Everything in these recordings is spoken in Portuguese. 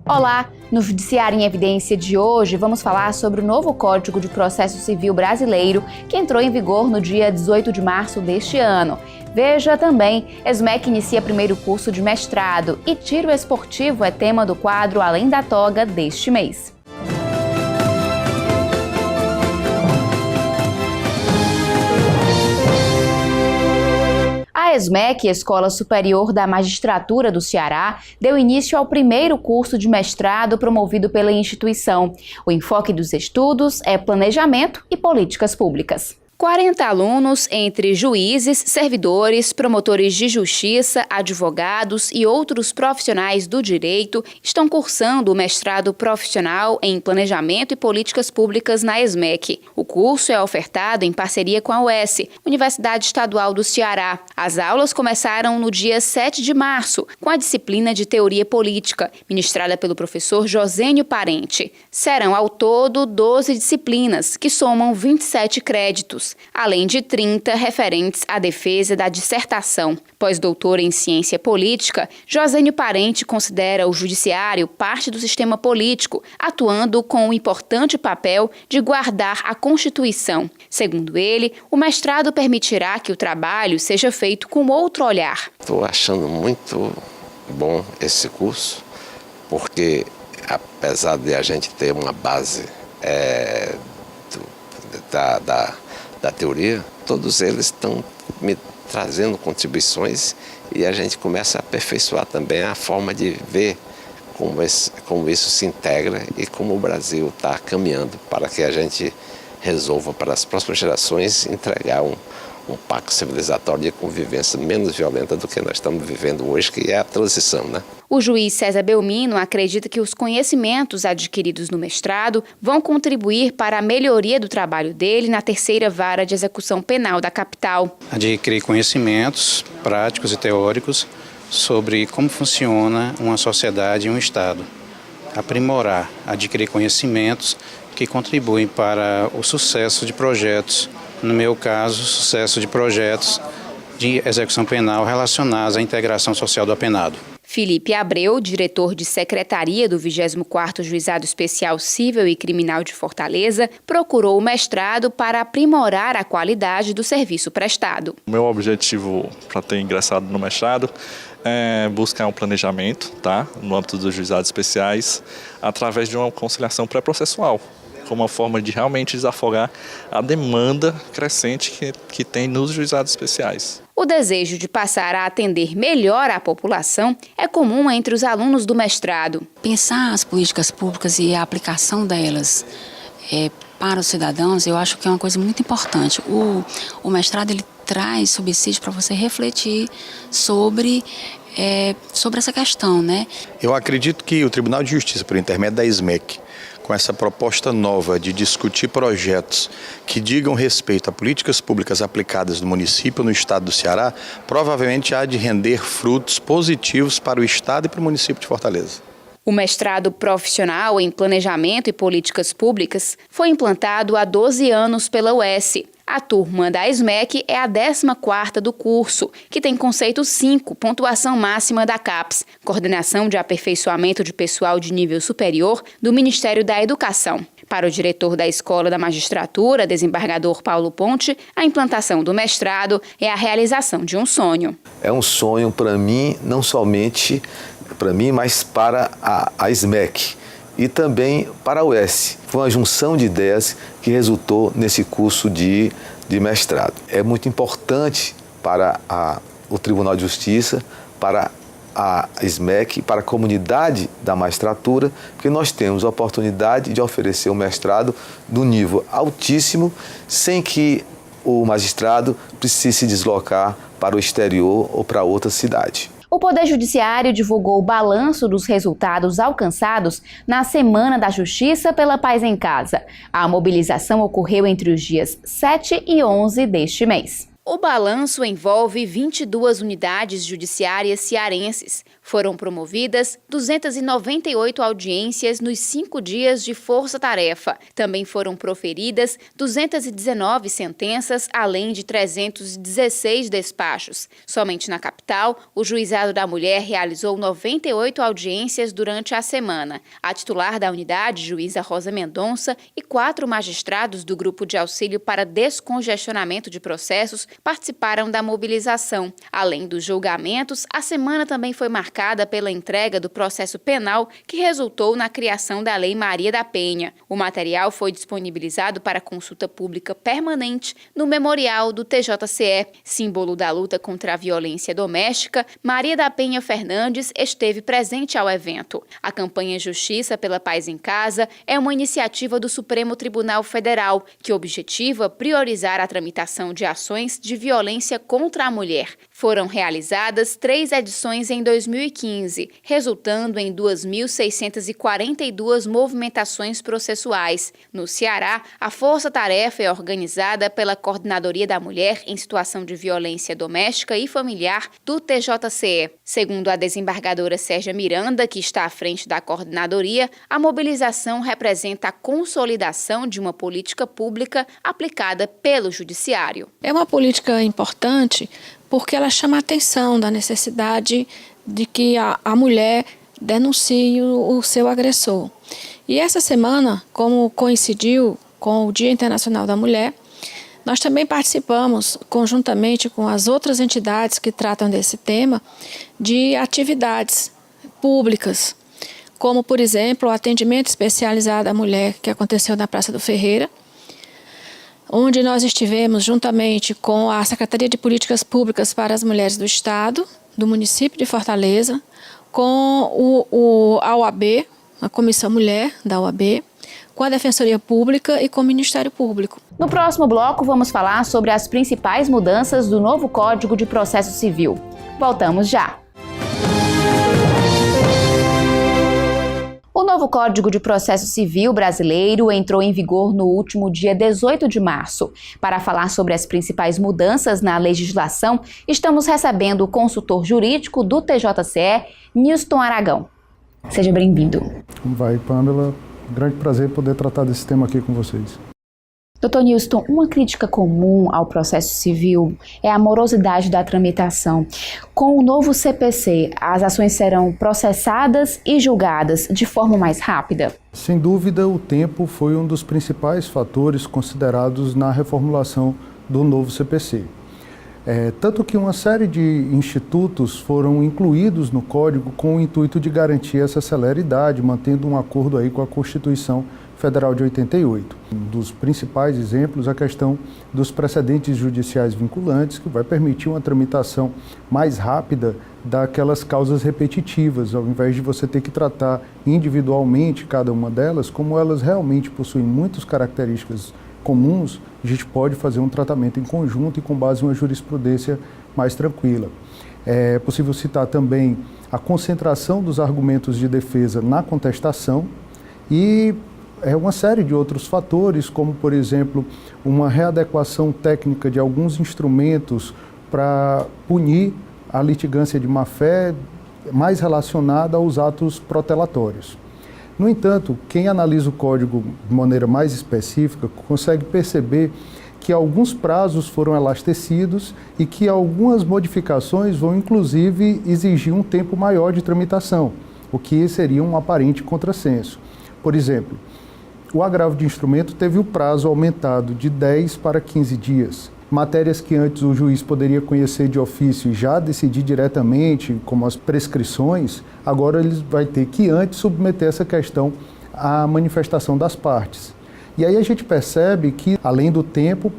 Olá! No Judiciário em Evidência de hoje, vamos falar sobre o novo Código de Processo Civil brasileiro que entrou em vigor no dia 18 de março deste ano. Veja também, ESMEC inicia primeiro curso de mestrado e tiro esportivo é tema do quadro Além da Toga deste mês. A ESMEC, Escola Superior da Magistratura do Ceará, deu início ao primeiro curso de mestrado promovido pela instituição. O enfoque dos estudos é planejamento e políticas públicas. 40 alunos, entre juízes, servidores, promotores de justiça, advogados e outros profissionais do direito, estão cursando o mestrado profissional em Planejamento e Políticas Públicas na ESMEC. O curso é ofertado em parceria com a UES, Universidade Estadual do Ceará. As aulas começaram no dia 7 de março, com a disciplina de Teoria Política, ministrada pelo professor Josênio Parente. Serão ao todo 12 disciplinas, que somam 27 créditos. Além de 30 referentes à defesa da dissertação. Pós-doutor em ciência política, Josênio Parente considera o judiciário parte do sistema político, atuando com o importante papel de guardar a Constituição. Segundo ele, o mestrado permitirá que o trabalho seja feito com outro olhar. Estou achando muito bom esse curso, porque apesar de a gente ter uma base da teoria, todos eles estão me trazendo contribuições e a gente começa a aperfeiçoar também a forma de ver como isso se integra e como o Brasil está caminhando para que a gente resolva para as próximas gerações entregar um pacto civilizatório de convivência menos violenta do que nós estamos vivendo hoje, que é a transição, né? O juiz César Belmino acredita que os conhecimentos adquiridos no mestrado vão contribuir para a melhoria do trabalho dele na terceira vara de execução penal da capital. Adquirir conhecimentos práticos e teóricos sobre como funciona uma sociedade e um Estado. Aprimorar, adquirir conhecimentos que contribuem para o sucesso de projetos, no meu caso, sucesso de projetos de execução penal relacionados à integração social do apenado. Felipe Abreu, diretor de secretaria do 24º Juizado Especial Cível e Criminal de Fortaleza, procurou o mestrado para aprimorar a qualidade do serviço prestado. O meu objetivo para ter ingressado no mestrado é buscar um planejamento, no âmbito dos juizados especiais, através de uma conciliação pré-processual, como uma forma de realmente desafogar a demanda crescente que tem nos juizados especiais. O desejo de passar a atender melhor a população é comum entre os alunos do mestrado. Pensar as políticas públicas e a aplicação delas para os cidadãos, eu acho que é uma coisa muito importante. O mestrado ele traz subsídio para você refletir sobre essa questão, né? Eu acredito que o Tribunal de Justiça, por intermédio da ESMEC, com essa proposta nova de discutir projetos que digam respeito a políticas públicas aplicadas no município, no estado do Ceará, provavelmente há de render frutos positivos para o estado e para o município de Fortaleza. O mestrado profissional em Planejamento e Políticas Públicas foi implantado há 12 anos pela UES. A turma da ESMEC é a 14ª do curso, que tem conceito 5, pontuação máxima da CAPES, Coordenação de Aperfeiçoamento de Pessoal de Nível Superior do Ministério da Educação. Para o diretor da Escola da Magistratura, desembargador Paulo Ponte, a implantação do mestrado é a realização de um sonho. É um sonho para mim, não somente para mim, mas para a ESMEC. E também para a UES. Foi uma junção de ideias que resultou nesse curso de mestrado. É muito importante para o Tribunal de Justiça, para a ESMEC, para a comunidade da magistratura, porque nós temos a oportunidade de oferecer um mestrado do nível altíssimo, sem que o magistrado precise se deslocar para o exterior ou para outra cidade. O Poder Judiciário divulgou o balanço dos resultados alcançados na Semana da Justiça pela Paz em Casa. A mobilização ocorreu entre os dias 7 e 11 deste mês. O balanço envolve 22 unidades judiciárias cearenses. Foram promovidas 298 audiências nos 5 dias de força-tarefa. Também foram proferidas 219 sentenças, além de 316 despachos. Somente na capital, o Juizado da Mulher realizou 98 audiências durante a semana. A titular da unidade, juíza Rosa Mendonça, e 4 magistrados do Grupo de Auxílio para Descongestionamento de Processos participaram da mobilização. Além dos julgamentos, a semana também foi marcada pela entrega do processo penal que resultou na criação da Lei Maria da Penha. O material foi disponibilizado para consulta pública permanente no memorial do TJCE. Símbolo da luta contra a violência doméstica, Maria da Penha Fernandes esteve presente ao evento. A campanha Justiça pela Paz em Casa é uma iniciativa do Supremo Tribunal Federal que objetiva priorizar a tramitação de ações de violência contra a mulher. Foram realizadas 3 edições em 2015, resultando em 2.642 movimentações processuais. No Ceará, a força-tarefa é organizada pela Coordenadoria da Mulher em Situação de Violência Doméstica e Familiar do TJCE. Segundo a desembargadora Sérgia Miranda, que está à frente da coordenadoria, a mobilização representa a consolidação de uma política pública aplicada pelo Judiciário. É uma política importante porque ela chama a atenção da necessidade de que a mulher denuncie o seu agressor. E essa semana, como coincidiu com o Dia Internacional da Mulher, nós também participamos, conjuntamente com as outras entidades que tratam desse tema, de atividades públicas, como, por exemplo, o atendimento especializado à mulher que aconteceu na Praça do Ferreira, onde nós estivemos juntamente com a Secretaria de Políticas Públicas para as Mulheres do Estado, do município de Fortaleza, com a OAB, a Comissão Mulher da OAB, com a Defensoria Pública e com o Ministério Público. No próximo bloco, vamos falar sobre as principais mudanças do novo Código de Processo Civil. Voltamos já! O novo Código de Processo Civil brasileiro entrou em vigor no último dia 18 de março. Para falar sobre as principais mudanças na legislação, estamos recebendo o consultor jurídico do TJCE, Nilson Aragão. Seja bem-vindo. Como vai, Pamela? Grande prazer poder tratar desse tema aqui com vocês. Dr. Nilson, uma crítica comum ao processo civil é a morosidade da tramitação. Com o novo CPC, as ações serão processadas e julgadas de forma mais rápida? Sem dúvida, o tempo foi um dos principais fatores considerados na reformulação do novo CPC. Tanto que uma série de institutos foram incluídos no Código com o intuito de garantir essa celeridade, mantendo um acordo aí com a Constituição Federal de 88. Um dos principais exemplos é a questão dos precedentes judiciais vinculantes, que vai permitir uma tramitação mais rápida daquelas causas repetitivas, ao invés de você ter que tratar individualmente cada uma delas, como elas realmente possuem muitas características comuns, a gente pode fazer um tratamento em conjunto e com base em uma jurisprudência mais tranquila. É possível citar também a concentração dos argumentos de defesa na contestação e uma série de outros fatores, como, por exemplo, uma readequação técnica de alguns instrumentos para punir a litigância de má-fé mais relacionada aos atos protelatórios. No entanto, quem analisa o Código de maneira mais específica consegue perceber que alguns prazos foram elastecidos e que algumas modificações vão, inclusive, exigir um tempo maior de tramitação, o que seria um aparente contrassenso. Por exemplo, o agravo de instrumento teve o prazo aumentado de 10 para 15 dias. Matérias que antes o juiz poderia conhecer de ofício e já decidir diretamente, como as prescrições, agora ele vai ter que antes submeter essa questão à manifestação das partes. E aí a gente percebe que, além do tempo,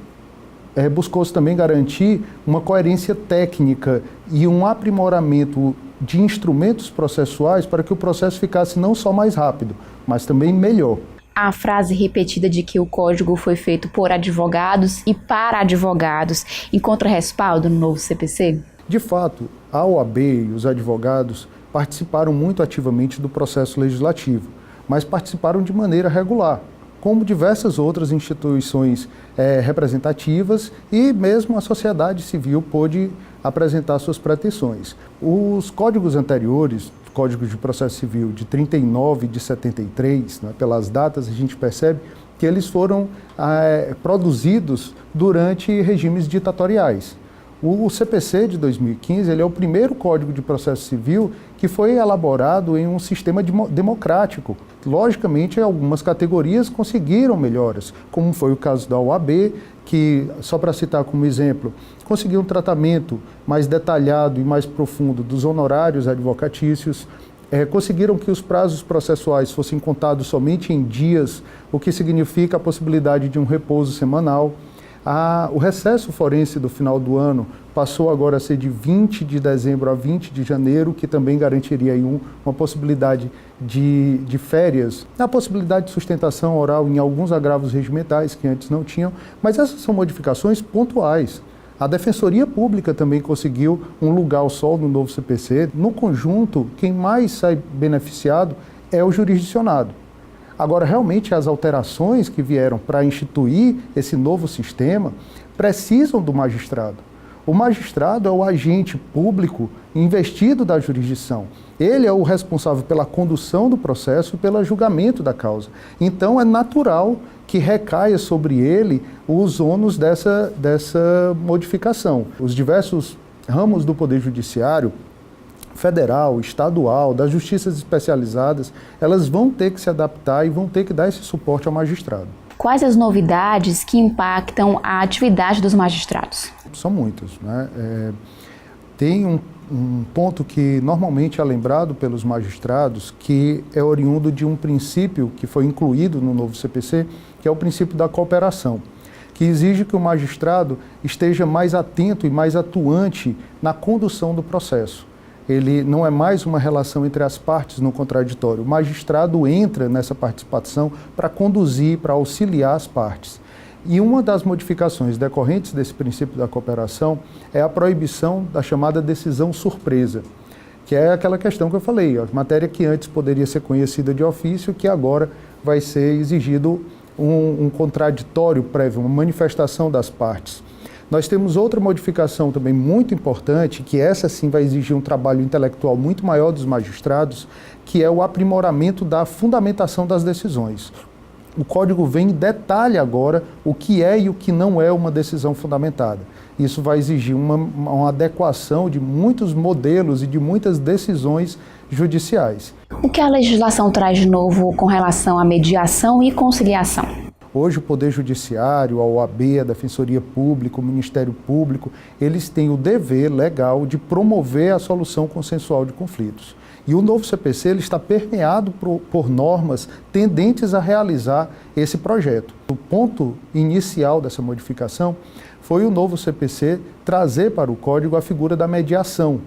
buscou-se também garantir uma coerência técnica e um aprimoramento de instrumentos processuais para que o processo ficasse não só mais rápido, mas também melhor. A frase repetida de que o código foi feito por advogados e para advogados encontra respaldo no novo CPC? De fato, a OAB e os advogados participaram muito ativamente do processo legislativo, mas participaram de maneira regular. como diversas outras instituições representativas e mesmo a sociedade civil pôde apresentar suas pretensões. Os códigos anteriores, Código de Processo Civil de 39 e de 73, né, pelas datas a gente percebe que eles foram produzidos durante regimes ditatoriais. O CPC de 2015 ele é o primeiro Código de Processo Civil que foi elaborado em um sistema democrático. Logicamente, algumas categorias conseguiram melhoras, como foi o caso da OAB, que, só para citar como exemplo, conseguiu um tratamento mais detalhado e mais profundo dos honorários advocatícios, conseguiram que os prazos processuais fossem contados somente em dias, o que significa a possibilidade de um repouso semanal. O recesso forense do final do ano passou agora a ser de 20 de dezembro a 20 de janeiro, que também garantiria aí uma possibilidade de férias, a possibilidade de sustentação oral em alguns agravos regimentais que antes não tinham, mas essas são modificações pontuais. A Defensoria Pública também conseguiu um lugar ao sol no novo CPC. No conjunto, quem mais sai beneficiado é o jurisdicionado. Agora, realmente, as alterações que vieram para instituir esse novo sistema precisam do magistrado. O magistrado é o agente público investido da jurisdição. Ele é o responsável pela condução do processo e pelo julgamento da causa. Então, é natural que recaia sobre ele os ônus dessa modificação. Os diversos ramos do Poder Judiciário, federal, estadual, das justiças especializadas, elas vão ter que se adaptar e vão ter que dar esse suporte ao magistrado. Quais as novidades que impactam a atividade dos magistrados? São muitas, né? Tem um ponto que normalmente é lembrado pelos magistrados, que é oriundo de um princípio que foi incluído no novo CPC, que é o princípio da cooperação, que exige que o magistrado esteja mais atento e mais atuante na condução do processo. Ele não é mais uma relação entre as partes no contraditório. O magistrado entra nessa participação para conduzir, para auxiliar as partes. E uma das modificações decorrentes desse princípio da cooperação é a proibição da chamada decisão surpresa, que é aquela questão que eu falei, a matéria que antes poderia ser conhecida de ofício, que agora vai ser exigido um contraditório prévio, uma manifestação das partes. Nós temos outra modificação também muito importante, que essa sim vai exigir um trabalho intelectual muito maior dos magistrados, que é o aprimoramento da fundamentação das decisões. O Código vem e detalha agora o que é e o que não é uma decisão fundamentada. Isso vai exigir uma adequação de muitos modelos e de muitas decisões judiciais. O que a legislação traz de novo com relação à mediação e conciliação? Hoje o Poder Judiciário, a OAB, a Defensoria Pública, o Ministério Público, eles têm o dever legal de promover a solução consensual de conflitos. E o novo CPC ele está permeado por normas tendentes a realizar esse projeto. O ponto inicial dessa modificação foi o novo CPC trazer para o Código a figura da mediação.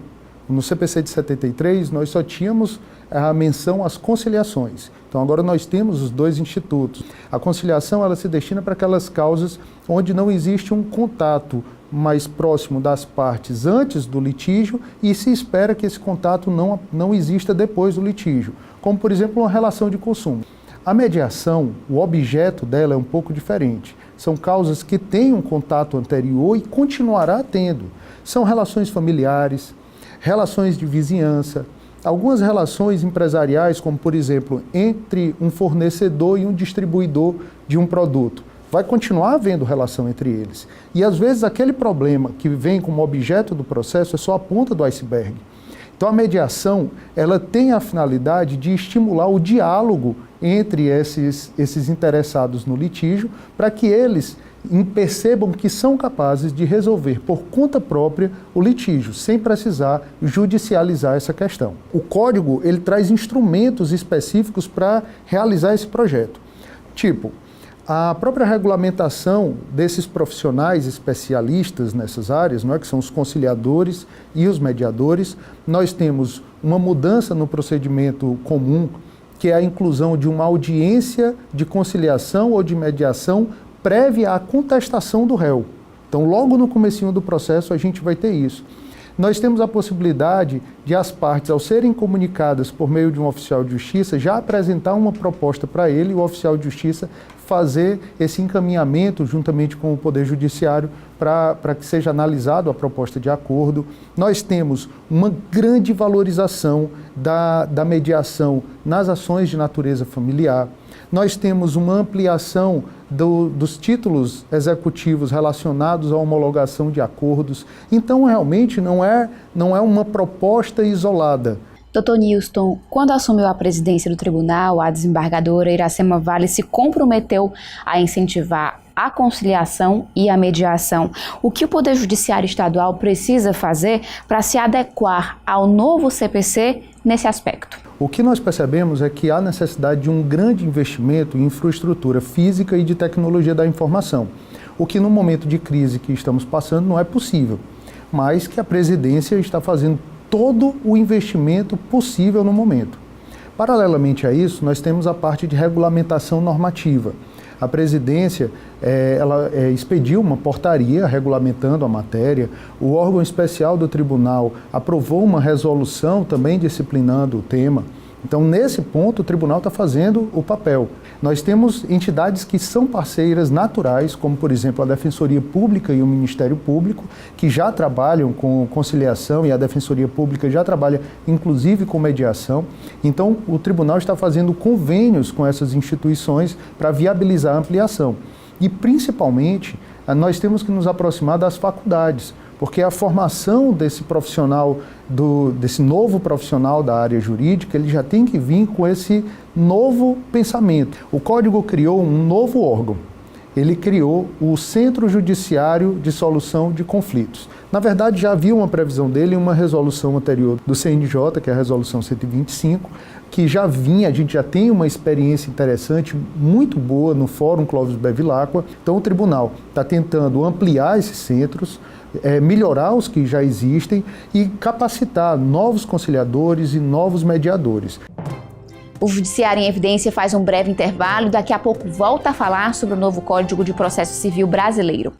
No CPC de 73, nós só tínhamos a menção às conciliações. Então, agora nós temos os dois institutos. A conciliação ela se destina para aquelas causas onde não existe um contato mais próximo das partes antes do litígio e se espera que esse contato não exista depois do litígio, como, por exemplo, uma relação de consumo. A mediação, o objeto dela é um pouco diferente. São causas que têm um contato anterior e continuará tendo. São relações familiares, relações de vizinhança, algumas relações empresariais, como, por exemplo, entre um fornecedor e um distribuidor de um produto. Vai continuar havendo relação entre eles. E, às vezes, aquele problema que vem como objeto do processo é só a ponta do iceberg. Então, a mediação ela tem a finalidade de estimular o diálogo entre esses interessados no litígio, para que eles percebam que são capazes de resolver por conta própria o litígio, sem precisar judicializar essa questão. O Código ele traz instrumentos específicos para realizar esse projeto. Tipo, a própria regulamentação desses profissionais especialistas nessas áreas, não é, que são os conciliadores e os mediadores, nós temos uma mudança no procedimento comum, que é a inclusão de uma audiência de conciliação ou de mediação prévia à contestação do réu. Então, logo no comecinho do processo, a gente vai ter isso. Nós temos a possibilidade de as partes, ao serem comunicadas por meio de um oficial de justiça, já apresentar uma proposta para ele e o oficial de justiça fazer esse encaminhamento juntamente com o Poder Judiciário para que seja analisado a proposta de acordo. Nós temos uma grande valorização da mediação nas ações de natureza familiar. Nós temos uma ampliação dos títulos executivos relacionados à homologação de acordos. Então, realmente, não é uma proposta isolada. Dr. Nilston, quando assumiu a presidência do tribunal, a desembargadora Iracema Vale se comprometeu a incentivar a conciliação e a mediação. O que o Poder Judiciário Estadual precisa fazer para se adequar ao novo CPC nesse aspecto? O que nós percebemos é que há necessidade de um grande investimento em infraestrutura física e de tecnologia da informação, o que no momento de crise que estamos passando não é possível, mas que a presidência está fazendo todo o investimento possível no momento. Paralelamente a isso, nós temos a parte de regulamentação normativa. A presidência expediu uma portaria regulamentando a matéria, o órgão especial do tribunal aprovou uma resolução também disciplinando o tema. Então, nesse ponto, o tribunal está fazendo o papel. Nós temos entidades que são parceiras naturais, como, por exemplo, a Defensoria Pública e o Ministério Público, que já trabalham com conciliação e a Defensoria Pública já trabalha, inclusive, com mediação. Então, o tribunal está fazendo convênios com essas instituições para viabilizar a ampliação. E, principalmente, nós temos que nos aproximar das faculdades, porque a formação desse profissional, desse novo profissional da área jurídica, ele já tem que vir com esse novo pensamento. O Código criou um novo órgão. Ele criou o Centro Judiciário de Solução de Conflitos. Na verdade, já havia uma previsão dele em uma resolução anterior do CNJ, que é a Resolução 125, que já vinha, a gente já tem uma experiência interessante, muito boa no Fórum Clóvis Bevilacqua. Então, o tribunal está tentando ampliar esses centros, melhorar os que já existem e capacitar novos conciliadores e novos mediadores. O Judiciário em Evidência faz um breve intervalo e daqui a pouco volta a falar sobre o novo Código de Processo Civil brasileiro.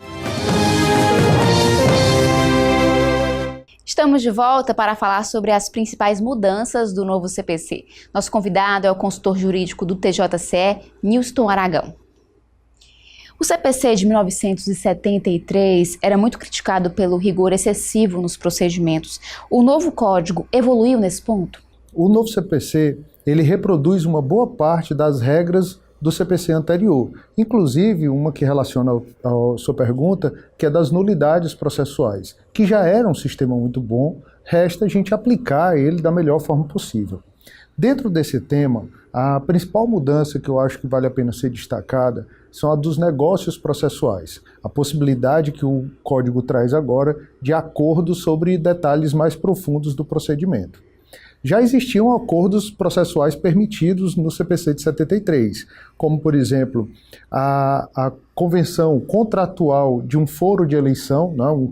Estamos de volta para falar sobre as principais mudanças do novo CPC. Nosso convidado é o consultor jurídico do TJCE, Nilston Aragão. O CPC de 1973 era muito criticado pelo rigor excessivo nos procedimentos. O novo código evoluiu nesse ponto? O novo CPC, ele reproduz uma boa parte das regras do CPC anterior, inclusive uma que relaciona à sua pergunta, que é das nulidades processuais, que já era um sistema muito bom, resta a gente aplicar ele da melhor forma possível. Dentro desse tema, a principal mudança que eu acho que vale a pena ser destacada são a dos negócios processuais, a possibilidade que o Código traz agora de acordos sobre detalhes mais profundos do procedimento. Já existiam acordos processuais permitidos no CPC de 73, como, por exemplo, a convenção contratual de um foro de eleição, não,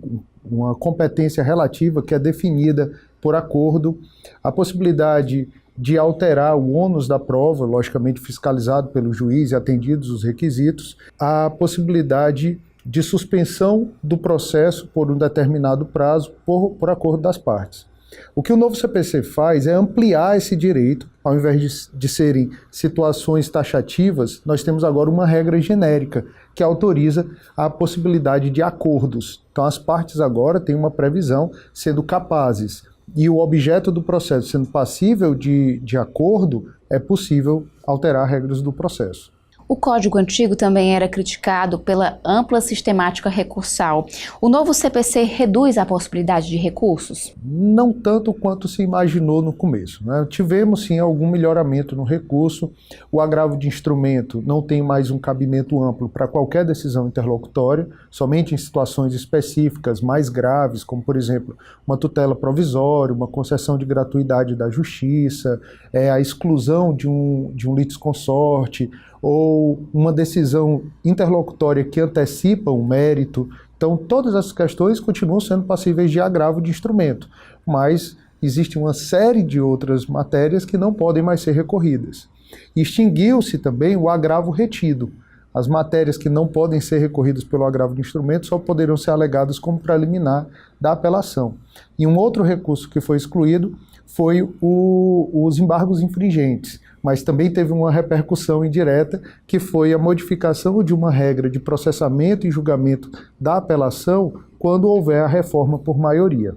uma competência relativa que é definida por acordo, a possibilidade de alterar o ônus da prova, logicamente fiscalizado pelo juiz e atendidos os requisitos, a possibilidade de suspensão do processo por um determinado prazo por acordo das partes. O que o novo CPC faz é ampliar esse direito, ao invés de serem situações taxativas, nós temos agora uma regra genérica que autoriza a possibilidade de acordos. Então as partes agora têm uma previsão sendo capazes e o objeto do processo sendo passível de acordo, é possível alterar regras do processo. O Código Antigo também era criticado pela ampla sistemática recursal. O novo CPC reduz a possibilidade de recursos? Não tanto quanto se imaginou no começo, né? Tivemos sim algum melhoramento no recurso, o agravo de instrumento não tem mais um cabimento amplo para qualquer decisão interlocutória, somente em situações específicas mais graves, como por exemplo, uma tutela provisória, uma concessão de gratuidade da justiça, a exclusão de um litisconsorte, ou uma decisão interlocutória que antecipa o mérito. Então, todas essas questões continuam sendo passíveis de agravo de instrumento, mas existe uma série de outras matérias que não podem mais ser recorridas. Extinguiu-se também o agravo retido. as matérias que não podem ser recorridas pelo agravo de instrumento só poderão ser alegadas como preliminar da apelação. E um outro recurso que foi excluído foi os embargos infringentes, mas também teve uma repercussão indireta, que foi a modificação de uma regra de processamento e julgamento da apelação quando houver a reforma por maioria.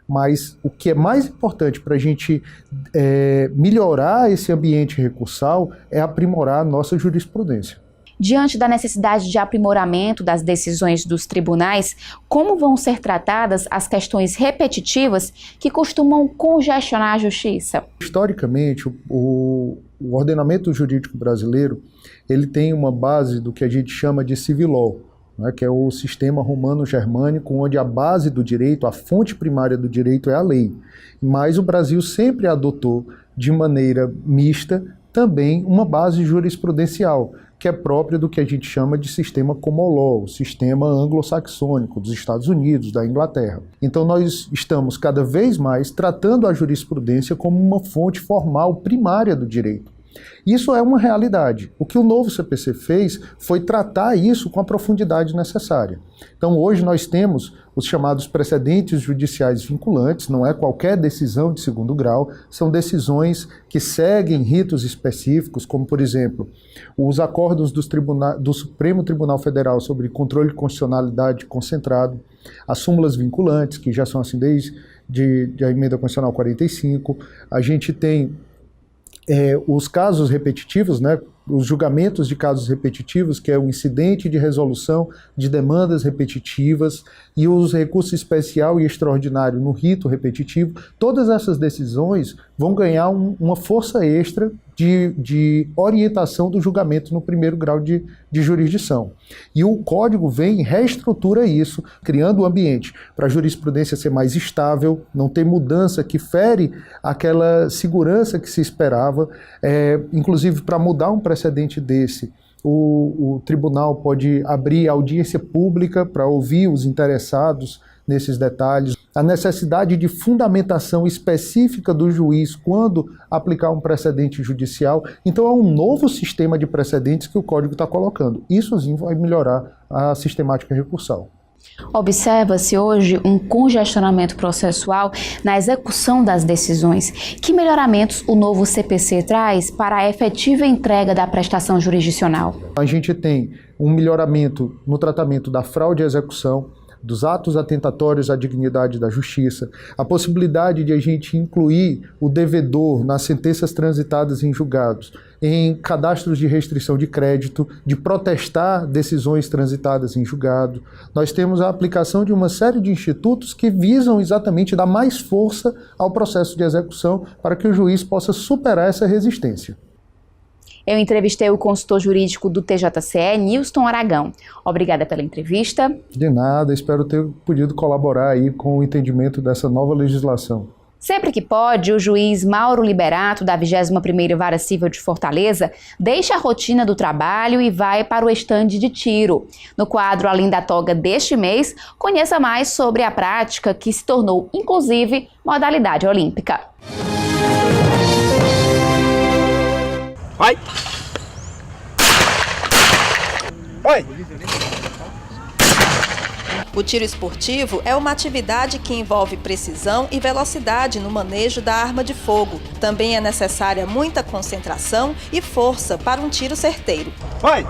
Mas o que é mais importante para a gente melhorar esse ambiente recursal é aprimorar a nossa jurisprudência. Diante da necessidade de aprimoramento das decisões dos tribunais, como vão ser tratadas as questões repetitivas que costumam congestionar a justiça? Historicamente, o ordenamento jurídico brasileiro ele tem uma base do que a gente chama de civil law, né, que é o sistema romano-germânico, onde a base do direito, a fonte primária do direito é a lei. Mas o Brasil sempre adotou, de maneira mista, também uma base jurisprudencial, que é própria do que a gente chama de sistema common law, o sistema anglo-saxônico dos Estados Unidos, da Inglaterra. Então nós estamos cada vez mais tratando a jurisprudência como uma fonte formal primária do direito. Isso é uma realidade. O que o novo CPC fez foi tratar isso com a profundidade necessária. Então hoje nós temos os chamados precedentes judiciais vinculantes, não é qualquer decisão de segundo grau, são decisões que seguem ritos específicos, como por exemplo, os acordos do Supremo Tribunal Federal sobre controle de constitucionalidade concentrado, as súmulas vinculantes, que já são assim desde a emenda constitucional 45, a gente tem os casos repetitivos, né, os julgamentos de casos repetitivos, que é o incidente de resolução de demandas repetitivas e os recursos especial e extraordinário no rito repetitivo, todas essas decisões vão ganhar uma força extra de orientação do julgamento no primeiro grau de jurisdição. E o Código vem e reestrutura isso, criando um ambiente para a jurisprudência ser mais estável, não ter mudança que fere aquela segurança que se esperava, inclusive para mudar um precedente desse, o tribunal pode abrir audiência pública para ouvir os interessados nesses detalhes, a necessidade de fundamentação específica do juiz quando aplicar um precedente judicial. Então é um novo sistema de precedentes que o Código está colocando. Isso sim vai melhorar a sistemática recursal. Observa-se hoje um congestionamento processual na execução das decisões. Que melhoramentos o novo CPC traz para a efetiva entrega da prestação jurisdicional? A gente tem um melhoramento no tratamento da fraude à execução, dos atos atentatórios à dignidade da justiça, a possibilidade de a gente incluir o devedor nas sentenças transitadas em julgados, em cadastros de restrição de crédito, de protestar decisões transitadas em julgado. Nós temos a aplicação de uma série de institutos que visam exatamente dar mais força ao processo de execução para que o juiz possa superar essa resistência. Eu entrevistei o consultor jurídico do TJCE, Nilson Aragão. Obrigada pela entrevista. De nada, espero ter podido colaborar aí com o entendimento dessa nova legislação. Sempre que pode, o juiz Mauro Liberato, da 21ª Vara Civil de Fortaleza, deixa a rotina do trabalho e vai para o estande de tiro. No quadro Além da Toga deste mês, conheça mais sobre a prática que se tornou, inclusive, modalidade olímpica. Vai! Vai! O tiro esportivo é uma atividade que envolve precisão e velocidade no manejo da arma de fogo. Também é necessária muita concentração e força para um tiro certeiro. Vai!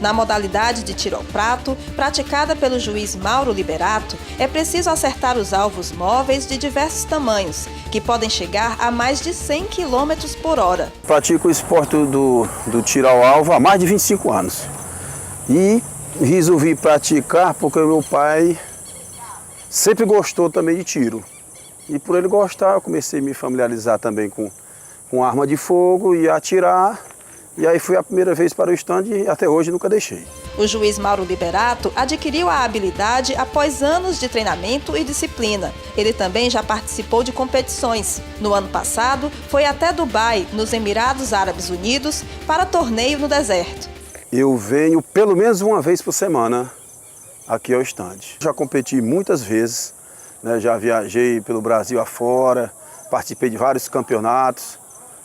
Na modalidade de tiro ao prato, praticada pelo juiz Mauro Liberato, é preciso acertar os alvos móveis de diversos tamanhos, que podem chegar a mais de 100 km por hora. Pratico o esporte do tiro ao alvo há mais de 25 anos. E resolvi praticar porque meu pai sempre gostou também de tiro. E por ele gostar, eu comecei a me familiarizar também com arma de fogo e atirar. E aí fui a primeira vez para o estande e até hoje nunca deixei. O juiz Mauro Liberato adquiriu a habilidade após anos de treinamento e disciplina. Ele também já participou de competições. No ano passado, foi até Dubai, nos Emirados Árabes Unidos, para torneio no deserto. Eu venho pelo menos uma vez por semana aqui ao estande. Já competi muitas vezes, né? Já viajei pelo Brasil afora, participei de vários campeonatos.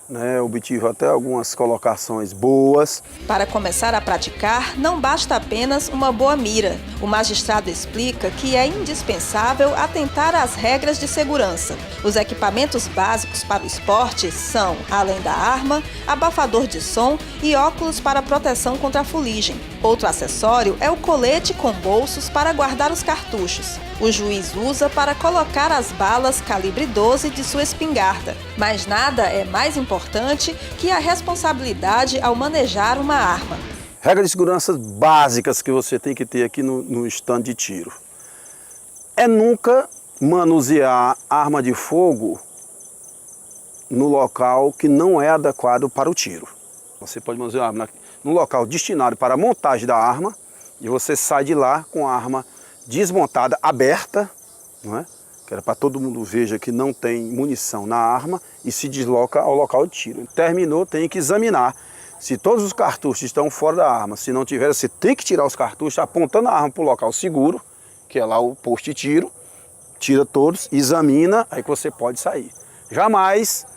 né? Obtive até algumas colocações boas. Para começar a praticar, não basta apenas uma boa mira. O magistrado explica que é indispensável atentar às regras de segurança. Os equipamentos básicos para o esporte são, além da arma, abafador de som e óculos para proteção contra a fuligem. Outro acessório é o colete com bolsos para guardar os cartuchos. O juiz usa para colocar as balas calibre 12 de sua espingarda. Mas nada é mais importante que a responsabilidade ao manejar uma arma. Regras de segurança básicas que você tem que ter aqui no stand de tiro. É nunca manusear arma de fogo no local que não é adequado para o tiro. Você pode manusear a arma num local destinado para a montagem da arma e você sai de lá com a arma desmontada, aberta, não é? Que era para todo mundo veja que não tem munição na arma e se desloca ao local de tiro. Terminou, tem que examinar se todos os cartuchos estão fora da arma. Se não tiver, você tem que tirar os cartuchos apontando a arma para o local seguro, que é lá o posto de tiro, tira todos, examina, aí que você pode sair. Jamais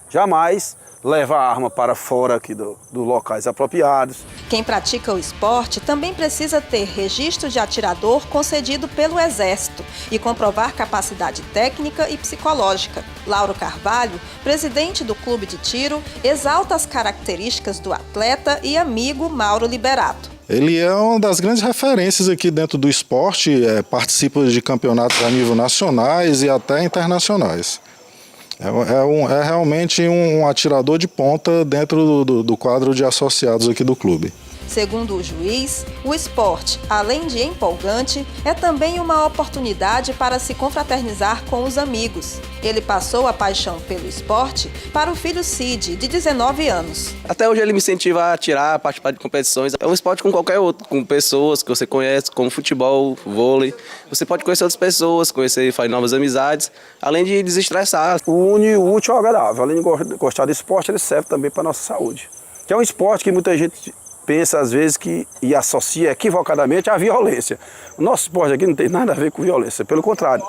leva a arma para fora aqui dos locais apropriados. Quem pratica o esporte também precisa ter registro de atirador concedido pelo Exército e comprovar capacidade técnica e psicológica. Lauro Carvalho, presidente do Clube de Tiro, exalta as características do atleta e amigo Mauro Liberato. Ele é uma das grandes referências aqui dentro do esporte, participa de campeonatos a nível nacionais e até internacionais. É realmente um atirador de ponta dentro do quadro de associados aqui do clube. Segundo o juiz, o esporte, além de empolgante, é também uma oportunidade para se confraternizar com os amigos. Ele passou a paixão pelo esporte para o filho Cid, de 19 anos. Até hoje ele me incentiva a atirar, a participar de competições. É um esporte como qualquer outro, com pessoas que você conhece, como futebol, vôlei. Você pode conhecer outras pessoas, fazer novas amizades, além de desestressar. Une o útil ao agradável. Além de gostar do esporte, ele serve também para a nossa saúde. Que é um esporte que muita gente pensa às vezes e associa equivocadamente à violência. O nosso esporte aqui não tem nada a ver com violência, pelo contrário.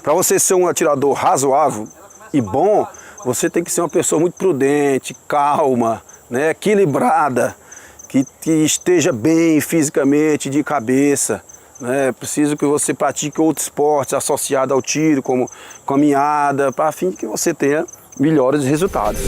Para você ser um atirador razoável e bom, você tem que ser uma pessoa muito prudente, calma, né, equilibrada, que esteja bem fisicamente, de cabeça. É preciso que você pratique outros esportes associados ao tiro, como caminhada, para fim de que você tenha melhores resultados.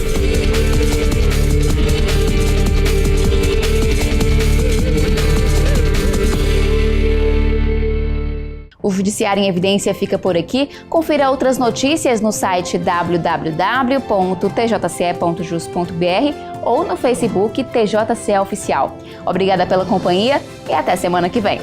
O Judiciário em Evidência fica por aqui. Confira outras notícias no site www.tjce.jus.br ou no Facebook TJCE Oficial. Obrigada pela companhia e até semana que vem.